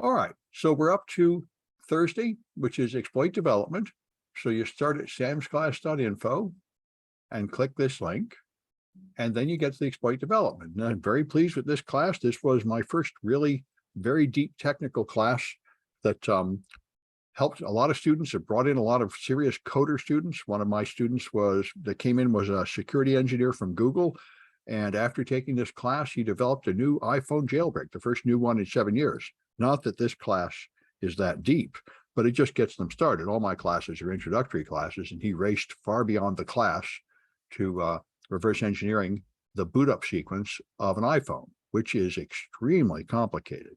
All right, so we're up to Thursday, which is exploit development. So you start at samsclass.info and click this link, and then you get to the exploit development. And I'm very pleased with this class. This was my first really very deep technical class that helped a lot of students. It brought in a lot of serious coder students. One of my students that came in was a security engineer from Google. And after taking this class, he developed a new iPhone jailbreak, the first new one in 7 years. Not that this class is that deep, but it just gets them started. All my classes are introductory classes, and he raced far beyond the class to reverse engineering the boot up sequence of an iPhone, which is extremely complicated.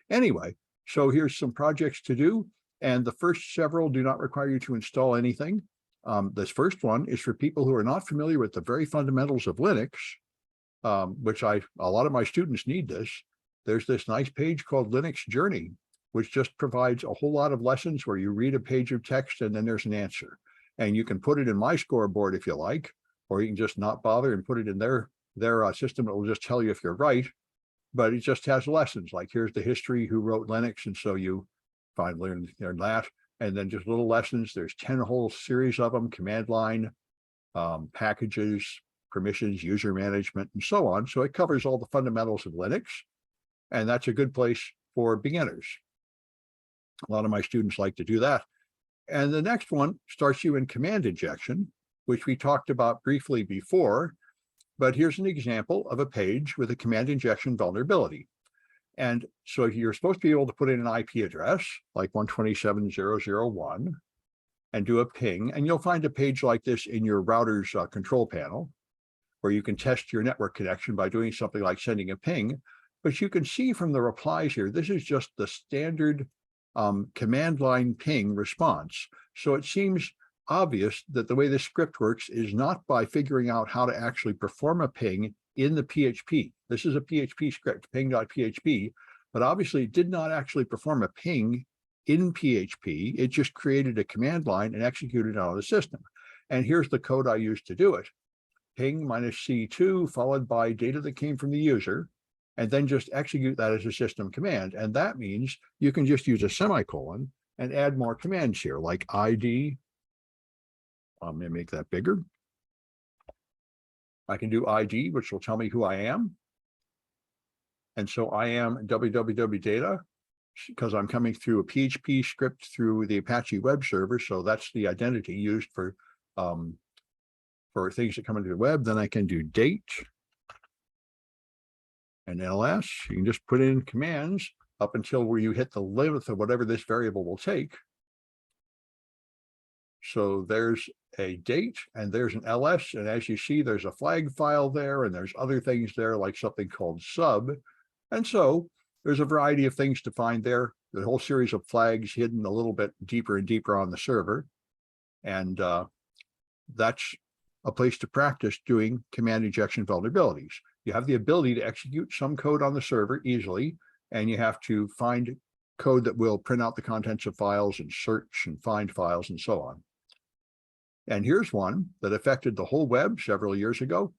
Anyway, so here's some projects to do. And the first several do not require you to install anything. This first one is for people who are not familiar with the very fundamentals of Linux, which a lot of my students need this. There's this nice page called Linux Journey, which just provides a whole lot of lessons where you read a page of text and then there's an answer. And you can put it in my scoreboard if you like, or you can just not bother and put it in their system. It will just tell you if you're right, but it just has lessons like here's the history, who wrote Linux, and so you learn that. And then just little lessons. There's 10 whole series of them: command line, packages, permissions, user management, and so on. So it covers all the fundamentals of Linux, and that's a good place for beginners. A lot of my students like to do that. And the next one starts you in command injection, which we talked about briefly before, but here's an example of a page with a command injection vulnerability. And so you're supposed to be able to put in an IP address like 127.0.0.1 and do a ping, and you'll find a page like this in your router's control panel where you can test your network connection by doing something like sending a ping. But you can see from the replies here, this is just the standard command line ping response. So it seems obvious that the way this script works is not by figuring out how to actually perform a ping in the PHP. This is a PHP script, ping.php, but obviously it did not actually perform a ping in PHP. It just created a command line and executed it on the system. And here's the code I used to do it. Ping -C2 followed by data that came from the user, and then just execute that as a system command. And that means you can just use a semicolon and add more commands here, like ID. I'm going to make that bigger. I can do ID, which will tell me who I am. And so I am www data, because I'm coming through a PHP script through the Apache web server. So that's the identity used for things that come into the web. Then I can do date and ls. You can just put in commands up until where you hit the limit of whatever this variable will take. So there's a date and there's an ls, and as you see, there's a flag file there, and there's other things there like something called sub. And so there's a variety of things to find there. The whole series of flags hidden a little bit deeper and deeper on the server. And that's a place to practice doing command injection vulnerabilities. You have the ability to execute some code on the server easily, and you have to find code that will print out the contents of files and search and find files and so on. And here's one that affected the whole web several years ago.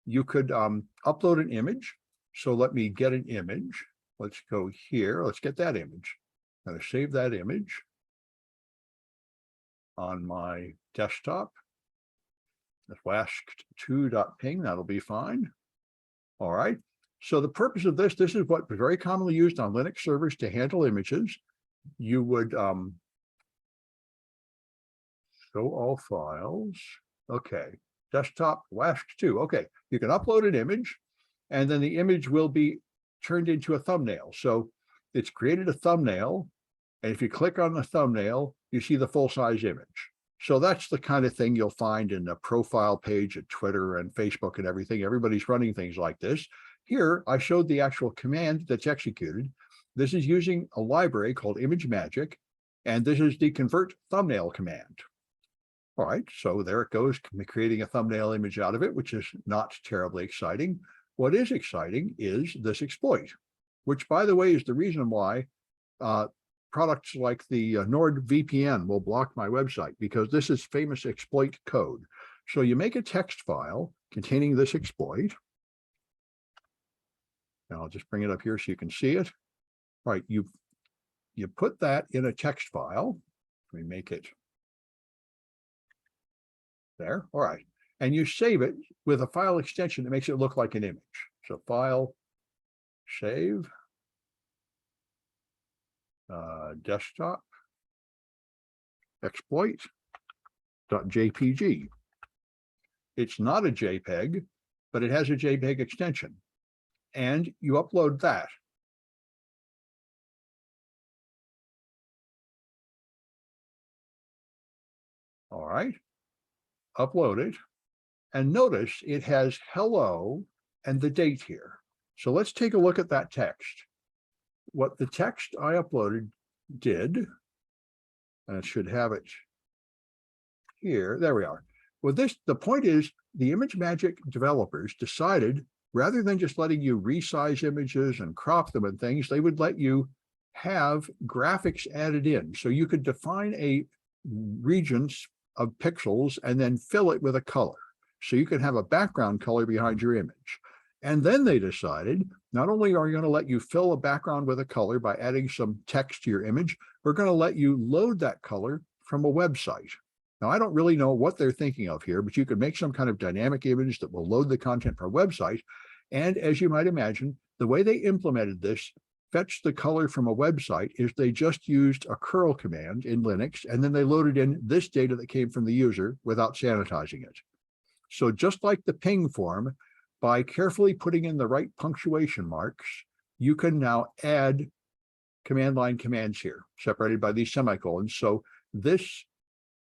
You could upload an image. So let me get an image. Let's go here. Let's get that image. I'm going to save that image on my desktop. That's wasc2.ping. That'll be fine. All right. So the purpose of this is what is very commonly used on Linux servers to handle images. You would show all files. Okay. Desktop wasc2. Okay. You can upload an image, and then the image will be turned into a thumbnail. So it's created a thumbnail, and if you click on the thumbnail, you see the full-size image. So that's the kind of thing you'll find in the profile page at Twitter and Facebook and everything. Everybody's running things like this. Here, I showed the actual command that's executed. This is using a library called ImageMagick, and this is the convert thumbnail command. All right, so there it goes, creating a thumbnail image out of it, which is not terribly exciting. What is exciting is this exploit, which, by the way, is the reason why products like the NordVPN will block my website, because this is famous exploit code. So you make a text file containing this exploit. And I'll just bring it up here so you can see it. All right, you you put that in a text file. Let me make it there. All right. And you save it with a file extension that makes it look like an image. So file, save, desktop, exploit.jpg. It's not a JPEG, but it has a JPEG extension. And you upload that. All right. Upload it. And notice it has hello and the date here. So let's take a look at that text. What the text I uploaded did, and it should have it here. There we are. Well, the point is the ImageMagick developers decided rather than just letting you resize images and crop them and things, they would let you have graphics added in. So you could define a region of pixels and then fill it with a color. So you can have a background color behind your image. And then they decided, not only are we going to let you fill a background with a color by adding some text to your image, we're going to let you load that color from a website. Now, I don't really know what they're thinking of here, but you could make some kind of dynamic image that will load the content from a website. And as you might imagine, the way they implemented this, fetch the color from a website, is they just used a curl command in Linux, and then they loaded in this data that came from the user without sanitizing it. So just like the ping form, by carefully putting in the right punctuation marks, you can now add command line commands here, separated by these semicolons. So this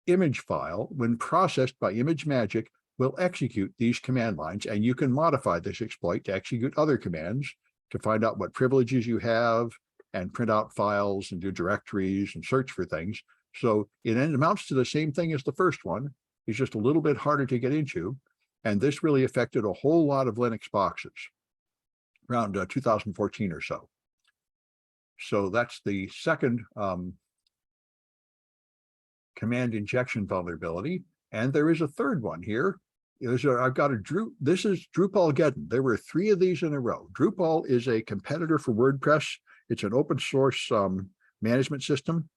image file, when processed by ImageMagick, will execute these command lines, and you can modify this exploit to execute other commands to find out what privileges you have and print out files and do directories and search for things. So it amounts to the same thing as the first one. It's just a little bit harder to get into. And this really affected a whole lot of Linux boxes around 2014 or so. So that's the second command injection vulnerability. And there is a third one here. I've got this is Drupal-geddon. There were 3 of these in a row. Drupal is a competitor for WordPress. It's an open source management system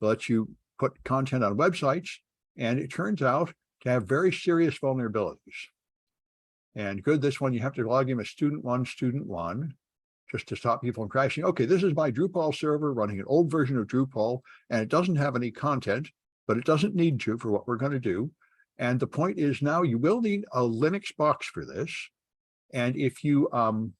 that lets you put content on websites. And it turns out to have very serious vulnerabilities. And good, this one, you have to log in as student one, just to stop people from crashing. Okay, this is my Drupal server running an old version of Drupal, and it doesn't have any content, but it doesn't need to for what we're going to do. And the point is now you will need a Linux box for this. And if you run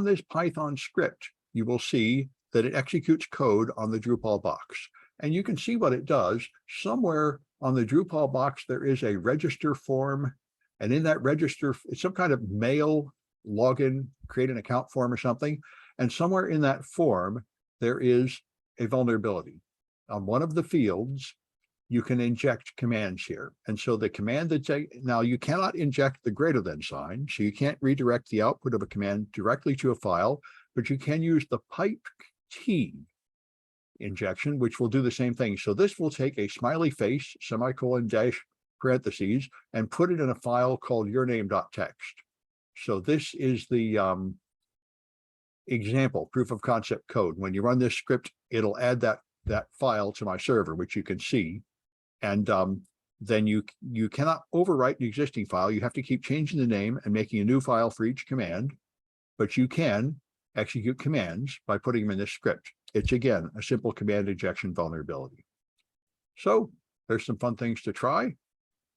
this Python script, you will see that it executes code on the Drupal box. And you can see what it does. Somewhere on the Drupal box, there is a register form. And in that register, it's some kind of mail login, create an account form or something. And somewhere in that form, there is a vulnerability. On one of the fields, you can inject commands here. And so the command that now you cannot inject the greater than sign. So you can't redirect the output of a command directly to a file, but you can use the pipe key injection, which will do the same thing. So this will take a smiley face, semicolon, dash, parentheses, and put it in a file called yourname.txt. So this is the example proof of concept code. When you run this script, it'll add that file to my server, which you can see. And then you cannot overwrite an existing file. You have to keep changing the name and making a new file for each command, but you can execute commands by putting them in this script. It's, again, a simple command injection vulnerability. So there's some fun things to try,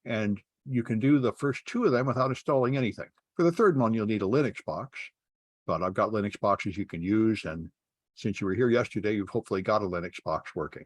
and you can do the first 2 of them without installing anything. For the third one, you'll need a Linux box, but I've got Linux boxes you can use, and since you were here yesterday, you've hopefully got a Linux box working.